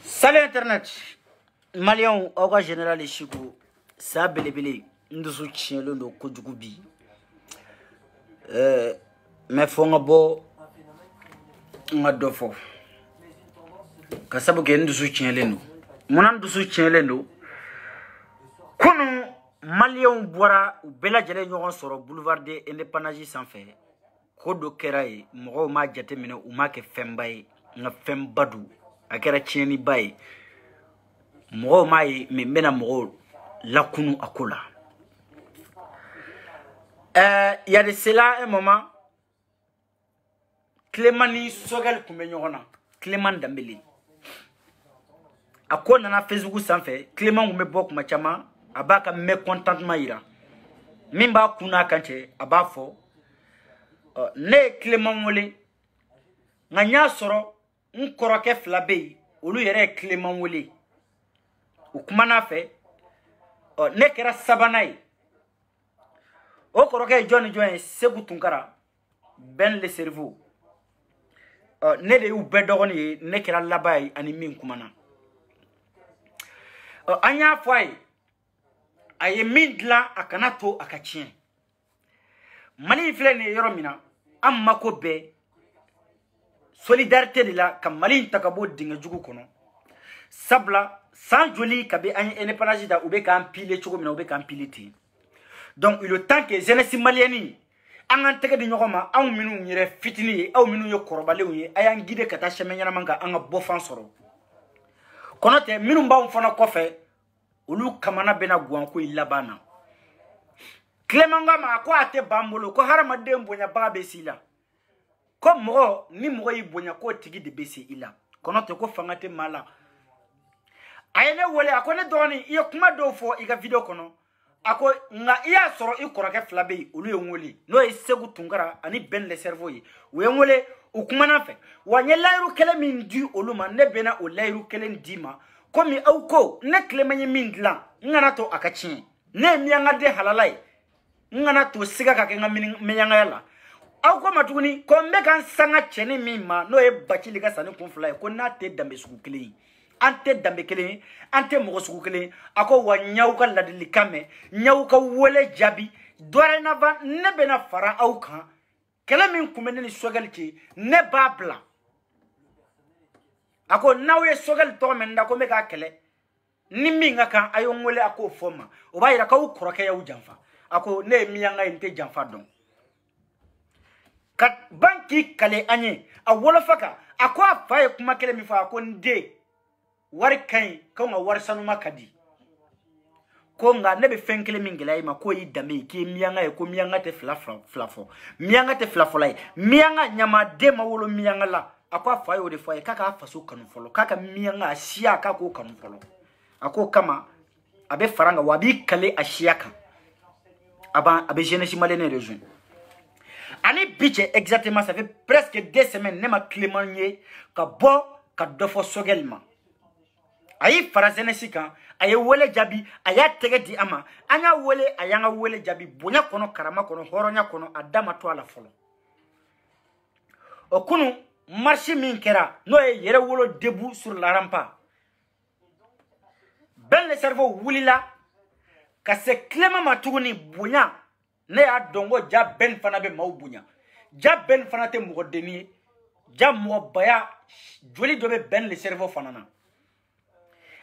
Salut Internet. Malion, Oga Général Chico, ça belebele, nous soutient le no Kojugubi. Mais faut nga bo nga dofo. Kasabu ke nous soutient le no. Monan nous soutient le no. Kono Malion boira ou bela jale nyoron soro boulevard de Indépendance sans fait. Kodo keraye, moro ma jate mine ou ma ke fembaye, nga fembadu. Akera tieni bay mo mai me mena mo lakunu akola il y a de cela un moment Clémani Sogel kumenyona Clément Dambélé akona na Facebook sanfé Clément me bok ma chama abaka me contentement ira mimba kuna kanche abafo ne Clément wole nganya soro nkoroke flabe olu yere Clément wole ukumana fe ne kera sabanai o koroke John Sekou Tunkara ben le cerveau ne de u bedogoni ne kera labai ani min kumana anya foi aye mindla akanato akachien mali flene yoromina amma ko be solidarité de la kamali takabo dinga jugu kono sabla sans joli kabe an indépendance da ube kan pile chugo mina ube kan piliti donc il est temps que jeunesse malienne an an tege di nyogoma an minu nyere fitini aw minu yo korobale wi ayan gide kata chemenya manga an bo fan soro kono te minu mbaw fona kofe ulu kamana bena guan ko ilabana Clément ngama ko ate bambolo ko harama dembo nya babe sila comme mo ni mo yibonya ko tigi de besi ila kono te ko fangate mala ayene wole akone doni iyo kuma do fo iga video kono ako nga iya soro ikoroke flabe olu yengoli no e Sekou Tunkara ani ben le cerveau yi wengole ukuma na fe wanye lairu kele min di oluma ne bena o lairu kele ndima komi auko ne Clément min dlan ngana to akachien ne mianga de halalai ngana to siga ka kenga mianga yala aw ko matuguni ko me kan sanga chene mima no e bachili ka sani kunfula ko na te dambe suku kele ante dambe kele ante mo suku kele ako wa nyaaw ka ladili kame nyaaw ka wole jabi dore na va ne bena fara aw kan kele min kumene ni sogal ki ne babla ako nawe sogal to men da ko me ka kele ni minga kan ayo ngole ako foma o bayira ka u kroke ya u janfa ako ne miyanga inte janfa don kat banki kale anye a wala faka akwa faye kuma kele mi fa ko nde war kan ko nga war sanu makadi ko nga ne be fenkele mingela ma ko yi dame ki miyanga e ko miyanga te flafo miyanga te flafo lai miyanga nyama de ma wolo miyanga la akwa faye o de faye kaka faso kanu folo kaka miyanga ashia kaka ko kanu folo ako kama abe faranga wabi kale ashia kan abe jeunesse malienne région ani biche exactement ça fait presque 2 semaines ne ma Clément nye ka bo ka dofo sogelma ayi farazene sika ayi wole jabi aya tege di ama anya wole ayanga wole jabi bonya kono karama kono horonya kono adama to ala folo okunu marché min kera no e yere wolo debout sur la rampa ben le cerveau wulila ka se Clément matuguni bonya ne ya dongo ja ben fana be maubunya ja ben fana te mo deni ja mo baya joli do be ben le cerveau fana na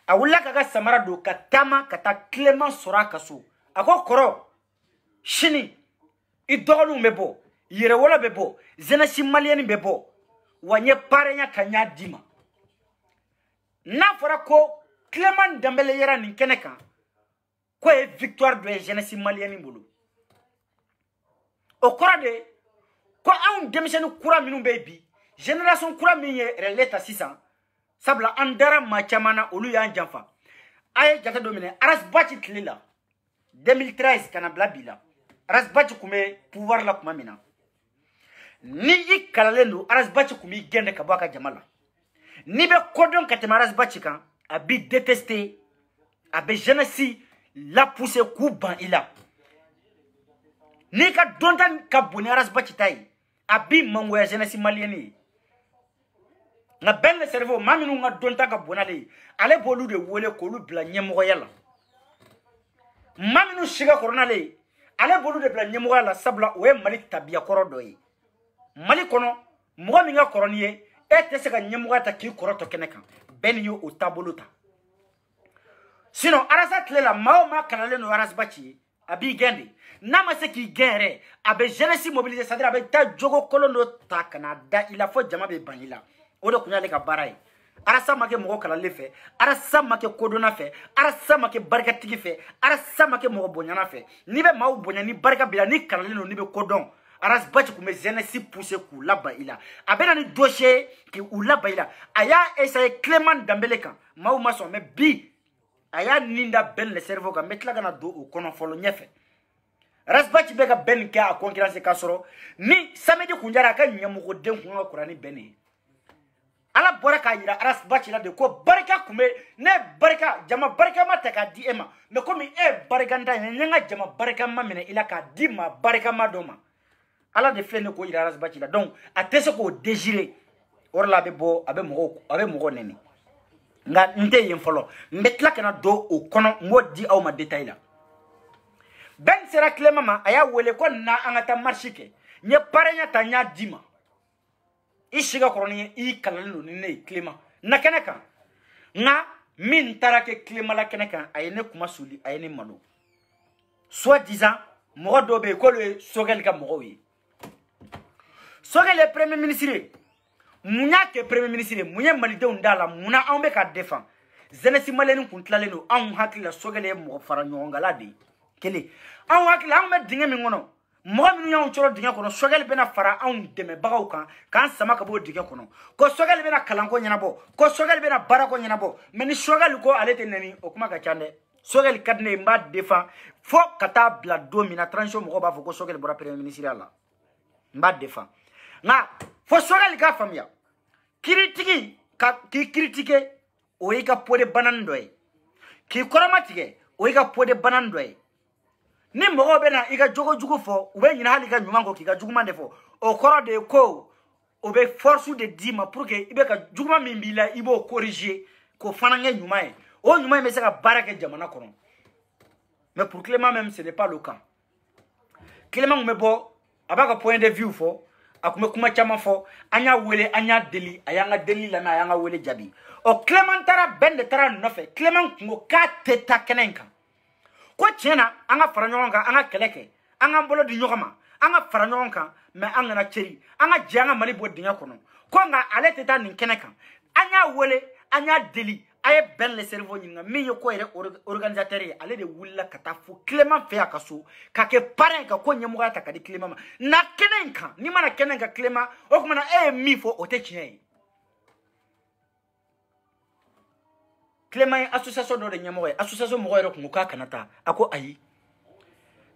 awula kaga samara do katama kata Clément sora kaso ako koro shini idolu mebo yere wala bebo jeunesse malienne bebo wanye parenya kanya dima na fora ko Clément Dambélé yera ni keneka ko e victoire de jeunesse malienne bolo o korade ko an demisenu kura minun bebi génération kura minye releta 600 sabla andara machamana olu ya janfa ay jata domine aras bachi tlila 2013 kana blabila aras bachi kume pouvoir la kuma mina ni ikalendo aras bachi kumi gende kabaka jamala ni be kodon katema aras bachi kan abi détester abi jeunesse la pousser kuban ila ni ka dontan ka boni aras bachi tai abi mango ya jeunesse malienne nga ben le cerveau maminu nga donta ka bonale ale bolu de wole ko lu bla nyemgo yalla maminu shiga koronale ale bolu de bla nyemgo yalla sabla o mali tabia korodo yi mali kono mo mi nga koroniye ete se ka nyemgo ta ki koroto keneka ben yo o taboluta sinon arasa tlela maoma kanale no aras bachi abi gende nama se ki gere abe jeunesse mobilisé c'est-à-dire abe ta jogo kolondo ta Canada il a faut jama be banila o de kunya le ka baray arasa make mo kala le fe arasa make kodona fe arasa make barka tigi fe arasa make mo bonyana fe ni be maw bonyani barka bila ni kala le no ni be kodon aras bachi ku me jeunesse pousser ku laba ila abena ni dossier ki u laba ila aya essayer Clément Dambélé kan maw maso me bi aya ninda ben le cerveau ka metla kana do o kono folo nyefe rasbachi bega ben ka a concurrence ka soro ni samedi kunjara ka nyamugo den kunga kurani beni ala bora ka yira rasbachi la de ko barika kume ne barika jama barika ma ta ka di ema me komi barika nda nyanga jama barika ma mena ila ka di ma barika ma doma ala de flene ko yira rasbachi la donc atese ko désirer or la be bo abe mogo neni nga nte yen folo metla kana do o kono modi aw ma detail la ben sera Clément ma aya wele ko na angata marchike nye parenya tanya dima ishiga koroni I kalalo ni ne Clément na keneka nga min tarake Clément la keneka ayene kuma suli ayene malo soit disant mo do be ko le sogel ka mo wi sogel le premier ministre munya ke premier ministre munya malide undala muna ambe ka défend jeunesse malienne kuntlale no an hakila sogele mo fara nyongala de kele an hakila an me dinga mi ngono mo mi nyaw choro dinga kono sogele bena fara an deme bagaw kan sama ka bo dinga kono ko sogele bena kalanko nyana bo ko sogele bena barako nyana bo meni sogele ko alete nani o kuma ka chande sogele kadne mba défend fo kata bla domina transition mo ba fo ko sogele bora premier ministre ala mba défend nga fo sogele ka famia critique ki critique o yika pode banandoy ki koromatike o yika pode banandoy ni mogo bena iga jogo jugo fo ube nyina hali ka nyumango ki ga juguma defo o koro de ko o be force de dima pour que ibe ka juguma mimbila ibo corriger ko fanange nyumae o nyumae me saka baraka jamana kono mais pour Clément même ce n'est pas le cas Clément me bo abaka point de vue fo akume kuma chama fo anya wele anya deli ayanga deli la na ayanga wele jabi o Clément tara ben de tara nofe Clément ngo ka teta kenenka ko tiena anga faranjonga anga keleke anga mbolo di nyokama anga faranjonga me anga na cheri anga janga mali bo dinya kono ko nga ale teta nin keneka anya wele anya deli aye ben le cerveau nyinga mi yoko ere organisateur ale de wulla kata fu Clément fe akaso ka ke parent ka ko nyemuga ta ka di Clément na kenenka ni mana kenenka Clément o kuma na mi fo o te chien Clément association do de nyemuga association mo ere ko ka kanata ako ayi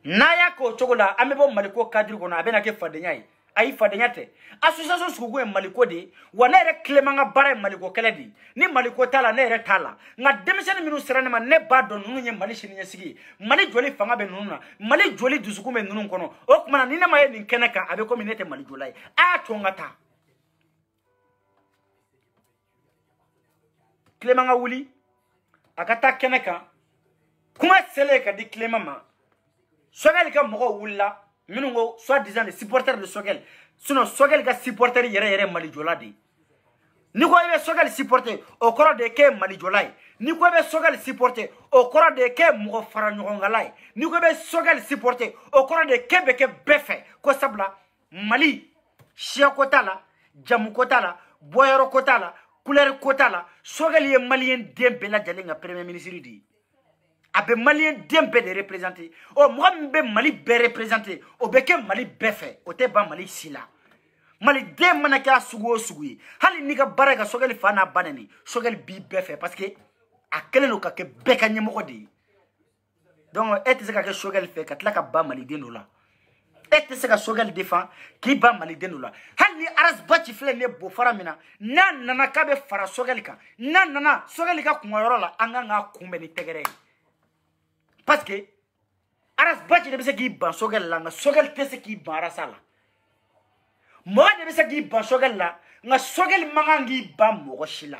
na ya ko chogola amebo maliko kadiri ko na abena ke fadenya ayi fadenya association sugu en maliko de wana ere Clément nga bare maliko keledi ni maliko tala ne ere tala nga demiseni minu serane ma ne ba don nunu nye mali shini nyesigi mali joli fanga be nunu mali joli dusuku me nunu kono o kuma na ni ne maye ni keneka abe ko minete mali jolai a tongata Clément nga wuli akata keneka kuma sele ka di Clément ma sogal ka mogo wulla minungo soit disant les supporters de Sogel sinon Sogel ga supporter yere mali joladi ni ko be Sogel supporter o koro de ke mali jolai ni ko be Sogel supporter o koro de ke mo fara nyongalai ni ko be Sogel supporter o koro de ke be ke befe ko sabla mali shia kotala jamu kotala boyero kotala couleur kotala Sogel ye malien dembe la jalenga premier ministre di abe malien dembe de représenter o mo be mali be représenter o be ke mali befe o te ba mali sila mali dem mana ka sugo sugi hali ni ka baraka Sogel fana banani Sogel bi befe parce que akele no ka ke beka nyemo di donc et ce ka Sogel fait katla ka ba mali denola et ce ka Sogel défend ki ba mali denola hali aras bachi fle ne bo faramina nan nana ka be fara Sogel ka nan nana Sogel ka kumoro la anga nga kumbe ni tegere parce que aras bachi de se ki ban Sogel la nga Sogel te se ki ban arasala Moi de be se ki ban sogel la nga sogel mangangi ban mo shila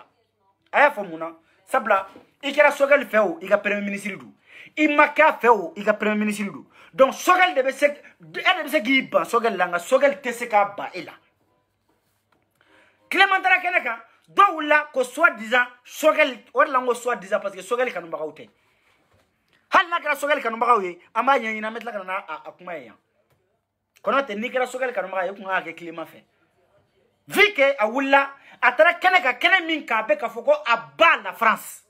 aya fo muna sabla ikera sogel feo ika premier ministre du imaka feo ika premier ministre du donc sogel de be se ki ban sogel la nga sogel teseka ba ela Clémentara keneka do la ko soi-disant sogel wala ngo soi-disant parce que sogel kanu bagawte hal na kara sogel kanu bagawye ama nyina metla kana akuma ya kono te ni kara sogel kanu bagaye ko ngake Clément fait vu que a wula atara keneka kene min ka be ka foko aba la France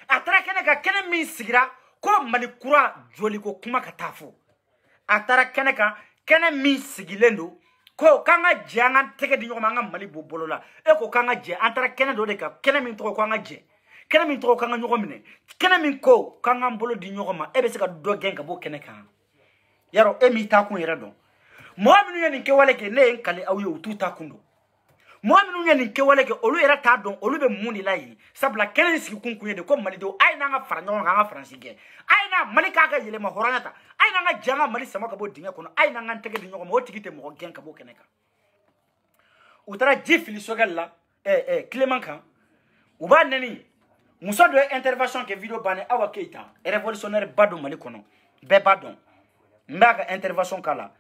atara keneka kene min sigira ko mali kura joli ko kuma ka tafo atara keneka kene min sigilendo ko kanga je anga teke di nyoma anga mali bobolola e ko kanga je antara kene do de ka kene min to ko anga je kene min to kanga nyoko mine kene min ko kanga mbolo di nyoma e be se ka do genka bo kene kan yaro e mi ta kun yere don mo aminu yani ke wale ke ne kale aw yo tu ta kundo mo aminu yani ke wale ke olu era ta don olu be muni layi sabla kene siki kun kun de ko mali do ay na nga fara nyoma nga France ge ay na mali ka ga yele ma horanyata ay na nga janga mali sama ka bo dinga kono ay na nga tege di nyoma o tigite mo genka bo kene kan utara jifili sogalla Clément kan uba nani muso do intervention ke video bane awa keita révolutionnaire bado mali kono be badon mbaga intervention kala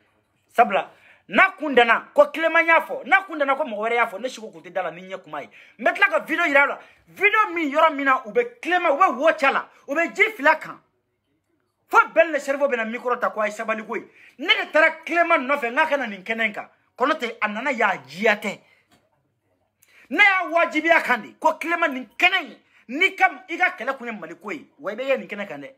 sabla na kundana ko Clément yafo na kundana ko mo were yafo ne shiko kunti dala ninye kumai metla ka video irala video mi yoro mina ube Clément we watchala ube jifila kan fo belle cerveau bena micro ta ko ay sabali koy ne tara Clément no fe ngaka na ninkenenka kono te anana ya jiate ne ya wajibi akandi ko Clément ninkenen ni kam iga kala kunya malikoy way be ye ninkenen kande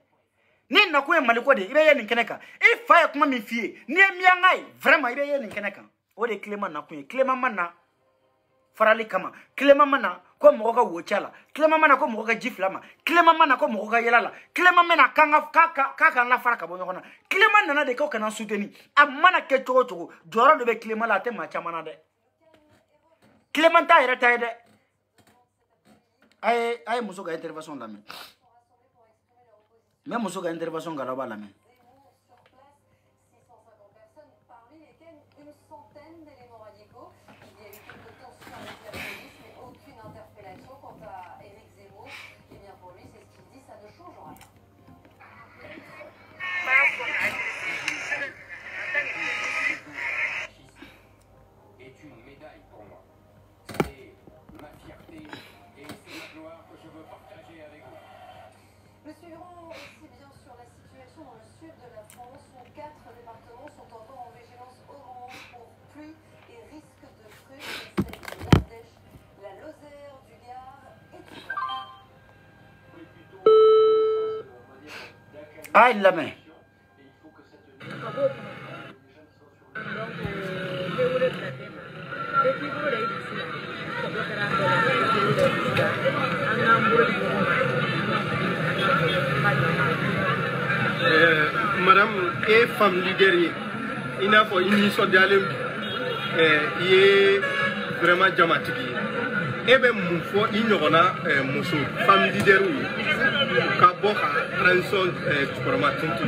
ni na kunya maliko de ibe ye ninkeneka e fa ya kuma mi fie ni emia ngai vraiment ibe ye ninkeneka o de Clément na kunya Clément mana farali kama Clément mana ko mo ka wochala Clément mana ko mo ka jiflama Clément mana ko mo ka yelala Clément mana kanga ka na faraka bonyo kona Clément nana de ko kana soutenir amana ke chogo joro de be Clément la te ma chamana de Clément ta ira ta de ay muso ga intervention la même muso ga intervention ga la men Nous suivrons aussi bien sûr la situation dans le sud de la France où 4 départements sont encore en vigilance orange pour pluie et risque de crue. Il s'agit de l'Ardèche, la Lozère, du Gard et du Var. Ah, il la main. Madame est femme leader, il n'a pas une mission d'aller, il est vraiment dramatique. Et bien, mon frère, il y a une femme leader, qui a beaucoup transition diplomatique.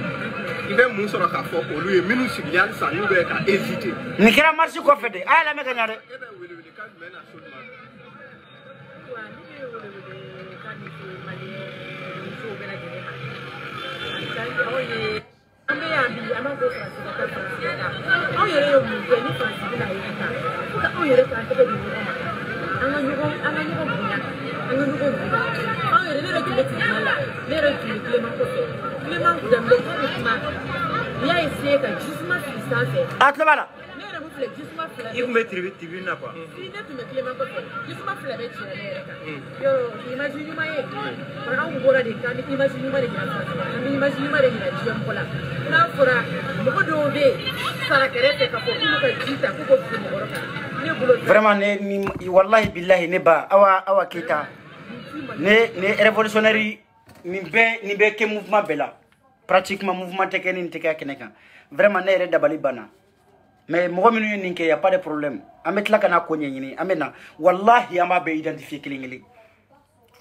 Il y a mon frère qui a fait, au lieu de nous signaler, ça nous a hésité. Ni kira marche ko fede ay la me ganyare atlo bala il vous met tribune là quoi. vraiment ne wallahi billahi ne ba awa kita ne révolutionnaire ni be ke mouvement bela pratiquement mouvement tekeni teke keneka vraiment ne re dabali bana mais mo minu ninke y a pas de problème ametla kana ko nyini amena wallahi ama be identifier kilingili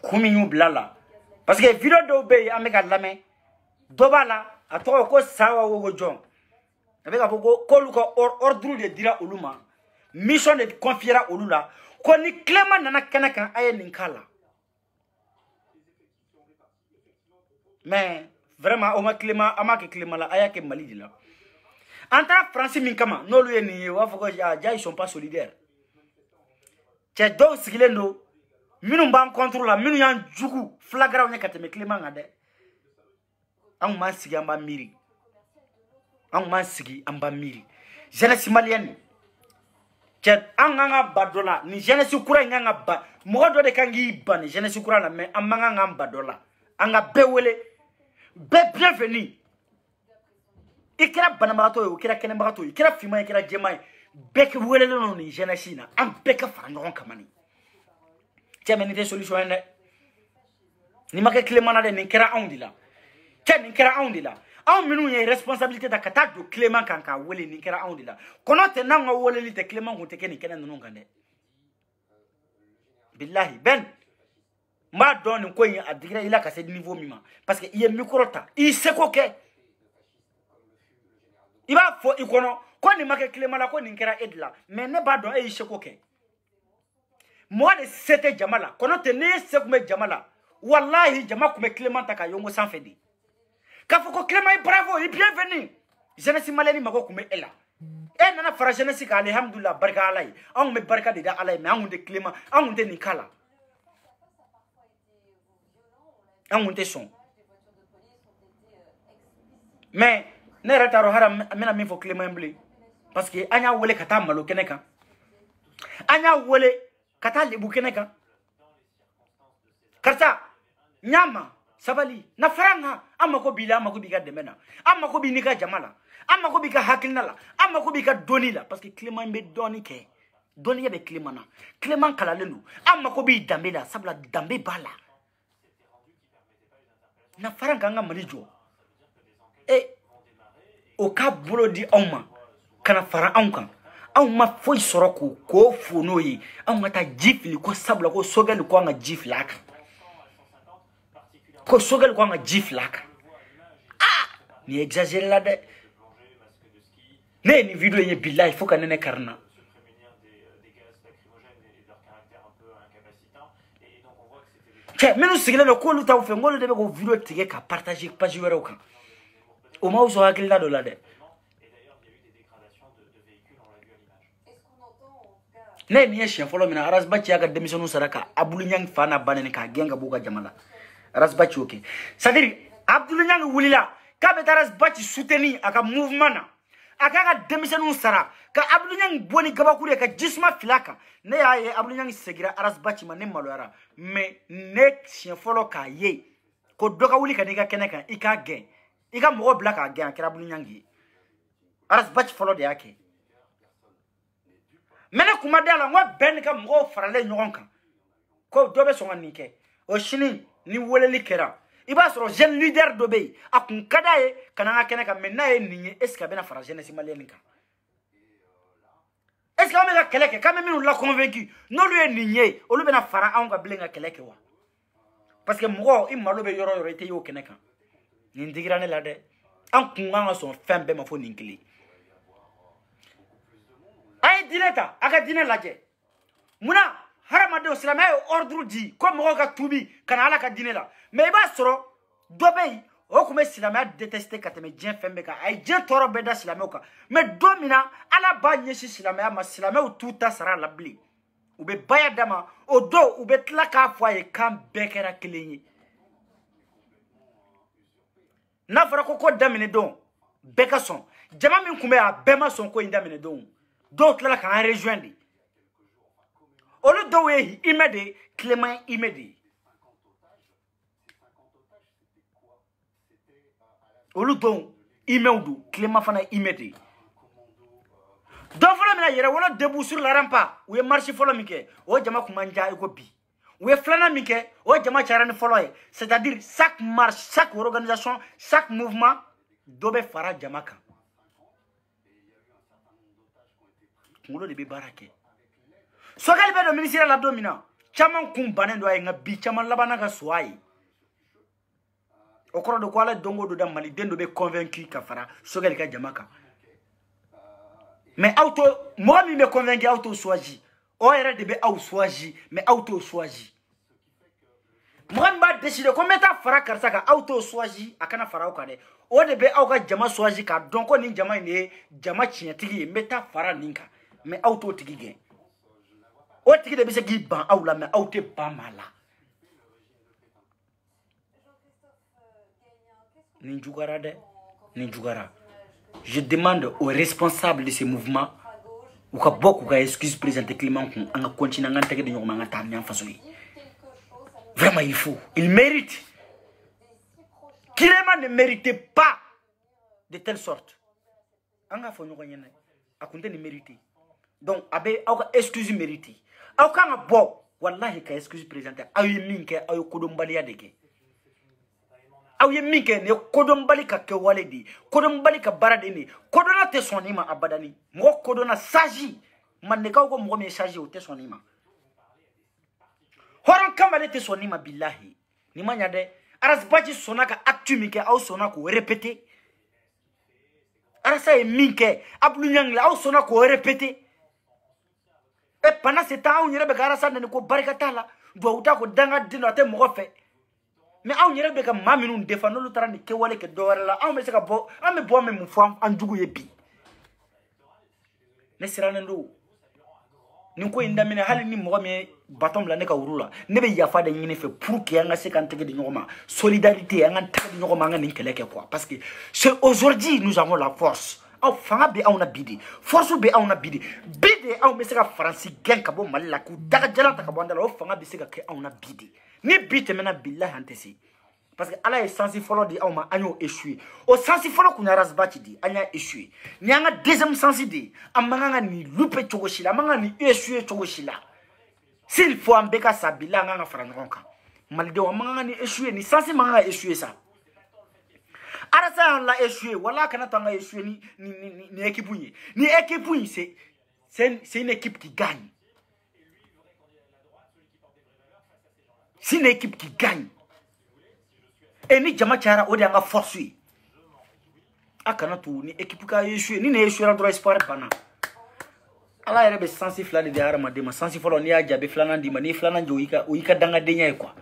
kumi ñu blala parce que vidéo do be ameka lame dobala atoko ko sawa wo jon abeka ko lu ko ordre de dira uluma mission de confiera olu la ko ni Clément nana kene kan aye nin kala mais vraiment o ma Clément ama ke Clément la aya ke Mali la entre France min kama no lu ni wa foko ja ils sont pas solidaires c'est donc sigilendo minu ban contre la minu yan jugu flagrant nya kateme Clément ngade an ma sigi amba miri jeunesse malienne c'est anganga badola ni jeunesse kura nganga ba modo de kangi ban jeunesse kura na mais amanga ngam badola anga bewele be bienvenue ikira banamato yo kira kenembato ikira fima ikira jema be ke wele no ni jeunesse na am be ka fa nyon kamani tiameni des solutions ne ni make Clément na de ni kira ondila ni kira ondila aw minu ye responsabilité da kata do Clément kanka wele ni kira ondila kono te nanga wele li te Clément ko te ken kenen non kande billahi ben ma don ko yin adigra ila ka se niveau mima parce que il micro ta il se ko ke il va fo ikono ko ni make Clément la ko ni kira edla mais ne ba don e se ko ke moi de c'était jamala kono te ne se ko me jamala wallahi jama ko me Clément ta ka yongo sans fedi Kafoko Clément est bravo, il est bienvenu. Jeunesse malienne mako kume ela. E nana fara jeunesse ka alhamdulillah barka alay. On me barka de da alay mais on de Clément, on de Nikala. On de son. Mais ne retaro haram mena min fo Clément blé parce que anya wole kata malo keneka. Anya wole kata lebu keneka. Karta nyama sabali na faranga amako bila amako bika demena amako binika jamala amako bika hakilnala amako bika donila parce que Clément be doni ke doni ya be Clément na Clément kala lelu amako bi dambela sabla dambe bala na faranga nga malijo o ka bolo di awma kana fara ankan awma foi soroko ko fonoyi awma ta jifli ko sabla ko sogel ko nga jiflaka ko sogel ko nga jiflaka ni exagérer là de ni vidéo yi billahi faut ka nene karna che menu sigile no ko luta fe ngolo de ko vidéo tige ka partager page wéro kan o ma uso hakil la do la de ne ni chien follow mina aras bacci aka démissionnu saraka abulu nyang fana banene ka genga buka jamala Rasbachi ok. C'est-à-dire, Abdoulaye Niang wulila, kabe Rasbachi soutenir aka mouvement na. Aka ka démissionner sara, ka Abdoulaye Niang boni gabakuri ka jisma filaka. Ne ya ye Abdoulaye Niang segira Rasbachi ma ne maloyara. Mais ne chien folo ka ye. Ko doka wuli ka nega keneka ika gen. Ika mo blaka gen ka Abdoulaye Niang. Rasbachi folo de yake. Mena kuma dala ngwa ben ka mo farale nyon kan. Ko dobe songa nike. O shini ni woleli kera iba soro jeune leader dobe akun kadaye kananga keneka menna e ninye est-ce que bena fara jeunesse malienne kan est-ce que ameka keleke quand même nous l'a convaincu non lui e ninye olu bena fara anga blenga keleke wa parce que mo imalo be yoro yoro ite yo keneka ni ndigirane la de an kunga son fembe ma fo ninkili ay dineta aka dinelaje muna haramade islam ay ordre di comme mo ka tubi kana ala ka dine la mais ba soro dobey o kuma islam a détester kateme dien fembe ka ay dien toro beda islam ka mais domina ala ba nyeshi islam ma islam o tuta sara labli ou be baya dama o do ou be tlaka foye kam bekera kelenyi na fara ko damine don beka son jama min kuma a bema son ko indamine don do tlaka kan rejoindre Olu dowe imede Clément imede. Olu don imeudu Clément fana imede. Don folo mina yere wala debout sur la rampa. Ou marche folo mike. O jama kumanja eko bi. Ou flana mike. O jama charane folo e. C'est-à-dire chaque marche, chaque organisation, chaque mouvement dobe fara jamaka. Ngolo de be barake. Sogal be do ministère la domina chaman kum banen do ay ngabi chaman labana ka soay okoro do kwala dongo do dam mali dendo be convaincu ka fara sogal ka jamaka mais auto moi mi me convaincu auto choisi o era de be au choisi mais auto choisi moi m'a décidé ko meta fara karsa ka auto choisi akana fara o kade o de be au ka jama choisi ka donc ni jama ni jama chiatigi meta fara ninka mais auto tigi gen o tigi de be se gi ban au la mais auto pas mala Ninjugara de Ninjugara. Je demande aux responsables de ces mouvements ou ka bok ou ka excuse président Clément qu'on a continué à tege de ñoma nga tam ñam façon yi. Vraiment il faut, il mérite. Clément ne méritait pas de telle sorte. Anga fo ñoko ñene akunte ne mérité. Donc abe au ka excuse mérité. Au ka nga bok wallahi ka excuse président ayu minke ayu kodombali ya deke. Aw ye min kɛ ne kodɔnbali ka kɛwale de kodɔnbali ka baara de ne kodɔnna tɛ sɔn nin ma abadani mɔgɔ kodɔnna saji mandekaw ko mɔgɔ min ye saji o tɛ sɔn nin ma hɔrɔn kamalen tɛ sɔn nin ma bilahi nin ma ɲa dɛ arasibaji sɔnna ka acte min kɛ aw sɔnna k'o répéter arasa ye min kɛ abulu ɲangila aw sɔnna k'o répéter et pendant ce temps anw yɛrɛ bɛ ka arasa nɛni ko barika t'a la duwawu t'a ko danga den do a tɛ mɔgɔ fɛ mais on yɛrɛ bɛ ka maa minnu défend n'olu taara nin kɛwale kɛ dɔwɛrɛ la anw bɛ se ka bɔ an bɛ bɔ min mun fɔ an jugu ye bi ne sirannen don nin ko in daminɛ hali ni mɔgɔ min ye bâton bila ne ka wuru la ne bɛ yafa de ɲini fɛ pour que an ka se k'an tɛgɛ di ɲɔgɔn ma solidarité an ka tɛgɛ di ɲɔgɔn ma an ka nin kɛlɛ kɛ quoi parce que c'est aujourd'hui nous avons la force aw fanga bɛ anw na bi de force bɛ anw na bi de anw bɛ se ka faransi gɛn ka bɔ mali la k'u dagajalan ta ka bɔ an da la o fanga bɛ se ka kɛ anw na bi de ni bi tɛmɛna billahi an tɛ se parce que ala ye sansi fɔlɔ di aw ma an y'o échoué o sansi fɔlɔ kun ye arasibaci di an y'a échoué ni an ka deuxième sansi de an man kan ka nin louper cogo si la an man kan ka nin échoué cogo si la s'il faut an bɛɛ ka sa billahi an kan ka fara ɲɔgɔn kan malidenw an man kan ka nin échoué ni sansi man kan ka échoué sa arasa y'an la échoué wala kana to an ka échoué ni équipe ye ni équipe ye c'est une équipe qui gagne. C'est une équipe qui gagne. Et ni jama chara odi anga force. Akana tu ni équipe ka échoué ni ne échoué la droit espoir bana. Ala yere be sensi flani de harama de ma sensi folo ni ajabe flana di ma ni flana jo yika danga de nyai kwa.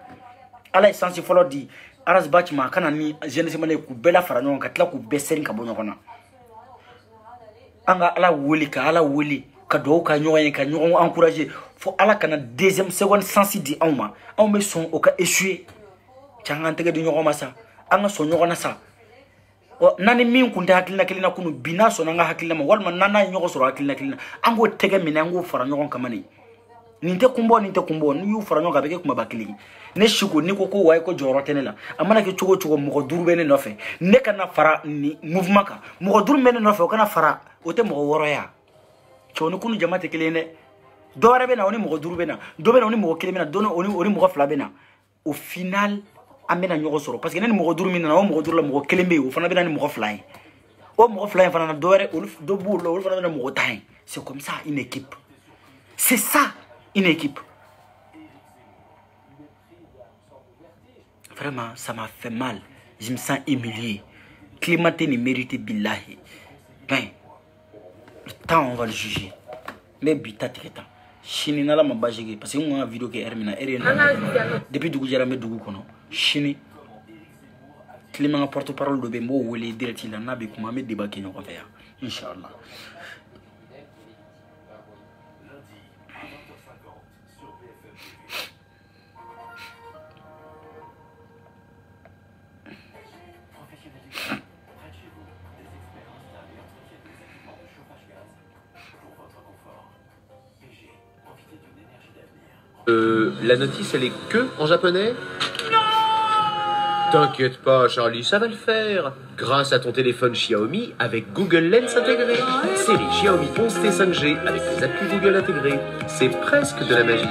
Ala sensi folo di aras bâtiment kana ni jeunesse mane ku bela fara non ka tla ku besserin ka bonyo kona. Anga ala woli ka do ka nyoon encourager fo ala kana deuxième seconde sensi di awma aw me son o ka échouer changante di nyoon ma sa anga so nyoon na sa o nani min kunta hakilina kelina kunu bina so nga hakilina ma walma nana nyoon so hakilina kelina ango tege mina ango fara nyoon kamani ninte kumbo ni yu fara nyoon ka beke kuma bakili ne shugo ni ko way ko jorotene la amana ke chugo mo duru bene no fe ne kana fara ni mouvement ka mo duru bene no fe o kana fara o te mo woro ya chonu kunu jamate kelene dore bena oni mo duru bena do bena oni mo kelena dono oni mo fla bena au final amena nyoko soro parce que ne mo duru mina o mo duru la mo kelembe o fana bena ni mo fly o mo fly fana dore o do bulo o fana bena mo tain c'est comme ça une équipe c'est ça une équipe. Vraiment, ça m'a fait mal. Je me sens humilié. Clémenté ne mérite billahi. Ben, le temps, on va le juger. Mais bita tiketa. Chini nala mabajege. Parce que moi, la vidéo qui est hermina. Depuis Dougou Djarambe Dougou Kono. Chini. Clément porte-parole de Bembo ou les directs il en a beaucoup mais débat qui nous revient. Inch'Allah. La notice, elle est que en japonais? Non! T'inquiète pas, Charlie, ça va le faire. Grâce à ton téléphone Xiaomi avec Google Lens intégré. Série Xiaomi 11T 5G avec les applis Google intégrés. C'est presque de la magie.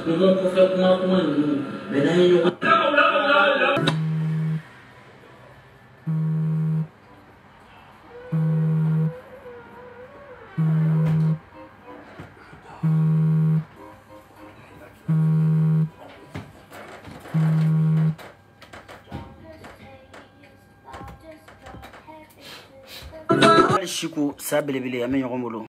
Nous pour faire comment nous maintenant Chico, ça belebele, amé yomolo.